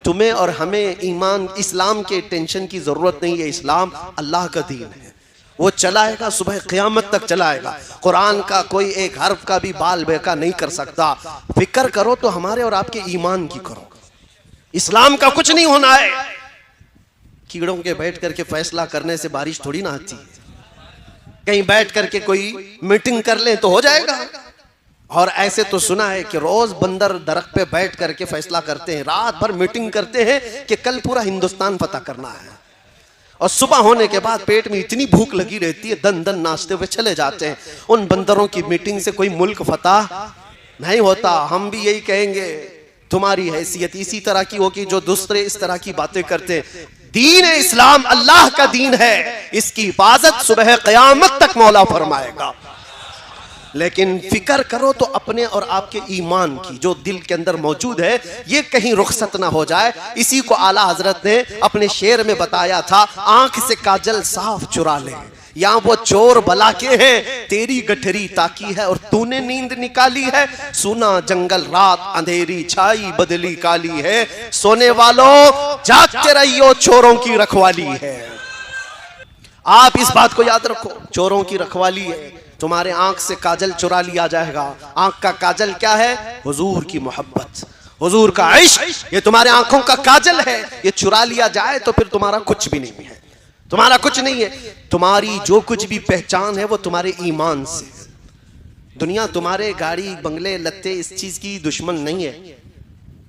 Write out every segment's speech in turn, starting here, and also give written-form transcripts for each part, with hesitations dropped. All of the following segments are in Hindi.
तुम्हें और हमें ईमान इस्लाम के टेंशन की जरूरत नहीं है। इस्लाम अल्लाह का दीन है, वो चलाएगा, सुबह क़यामत तक चलाएगा। कुरान का कोई एक हर्फ का भी बाल बेका नहीं कर सकता। फिक्र करो तो हमारे और आपके ईमान की करो। इस्लाम का कुछ नहीं होना है। कीड़ों के बैठ करके फैसला करने से बारिश थोड़ी ना आती है। कहीं बैठ करके कोई मीटिंग कर ले तो हो जाएगा। और ऐसे तो सुना है कि रोज बंदर दरख्त पे बैठ करके फैसला करते हैं, रात भर मीटिंग करते हैं कि कल पूरा हिंदुस्तान फतह करना है। और सुबह होने के बाद पेट में इतनी भूख लगी रहती है, दन दन नाचते हुए चले जाते हैं। उन बंदरों की मीटिंग से कोई मुल्क फतह नहीं होता। हम भी यही कहेंगे, तुम्हारी हैसियत इसी तरह की होगी जो दूसरे इस तरह की बातें करते हैं। दीन इस्लाम अल्लाह का दीन है, इसकी हिफाजत सुबह क़यामत तक मौला फरमाएगा। लेकिन फिक्र करो तो अपने और आपके ईमान की, जो दिल के अंदर मौजूद है, ये कहीं रुखसत ना हो जाए। इसी को आला हजरत ने अपने शेर में बताया था, आंख से काजल साफ चुरा ले, यहाँ वो चोर बला के हैं, तेरी गठरी ताकी है और तूने नींद निकाली है। सुना जंगल रात अंधेरी छाई बदली काली है, सोने वालों जागते रहियो चोरों की रखवाली है। आप इस बात को याद रखो, चोरों की रखवाली है। तुम्हारे आंख से काजल चुरा लिया जाएगा। आंख का काजल क्या है? हुजूर की मोहब्बत, हुजूर का इश्क, ये तुम्हारे आंखों का काजल है। ये चुरा लिया जाए तो फिर तुम्हारा कुछ भी नहीं है, तुम्हारा कुछ नहीं है। तुम्हारी जो कुछ भी पहचान है वो तुम्हारे ईमान से। दुनिया तुम्हारे गाड़ी बंगले लत्ते इस चीज की दुश्मन नहीं है,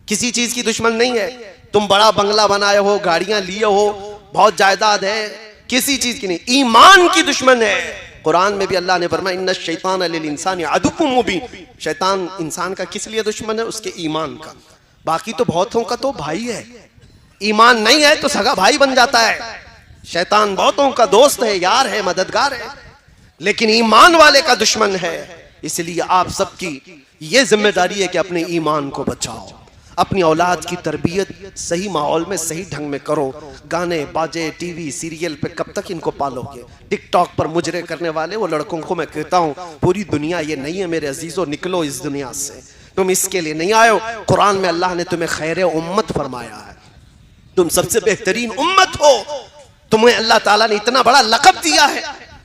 किसी चीज की दुश्मन नहीं है। तुम बड़ा बंगला बनाए हो, गाड़ियां लिए हो, बहुत जायदाद है, किसी चीज की नहीं, ईमान की दुश्मन है। कुरान में भी अल्लाह ने फरमाया, इन्ना शैतान लिल इंसानी अदुव्वुम मुबीन। शैतान इंसान का किस लिए दुश्मन है? उसके ईमान का। बाकी तो बहुतों का तो भाई है, ईमान नहीं है तो सगा भाई बन जाता है। शैतान बहुतों का दोस्त है, यार है, मददगार है, लेकिन ईमान वाले का दुश्मन है। इसलिए आप सबकी ये जिम्मेदारी है कि अपने ईमान को बचाओ, अपनी औलाद की तरबियत सही माहौल में सही ढंग में करो। गाने बाजे टीवी सीरियल पे कब तक इनको पालोगे? टिकटॉक पर मुजरे करने वाले वो लड़कों को मैं कहता हूँ, पूरी दुनिया ये नहीं है मेरे अजीजों, निकलो इस दुनिया से। तुम इसके लिए नहीं आए हो। कुरान में अल्लाह ने तुम्हें खैर उम्मत फरमाया है, तुम सबसे बेहतरीन उम्मत हो। तुम्हें अल्लाह ताला ने इतना बड़ा लक़ब दिया है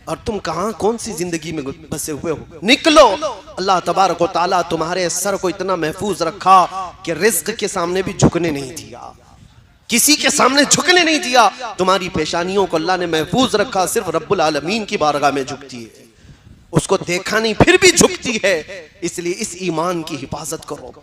और तुम कहां कौन सी जिंदगी में बसे हुए हो? निकलो। अल्लाह तबारक व तआला तुम्हारे सर को इतना महफूज रखा कि रिज्क के सामने भी झुकने नहीं दिया, किसी के सामने झुकने नहीं दिया। तुम्हारी पेशानियों को अल्लाह ने महफूज रखा, सिर्फ रब्बुल आलमीन की बारगाह में झुकती है, उसको देखा नहीं फिर भी झुकती है। इसलिए इस ईमान की हिफाजत करो।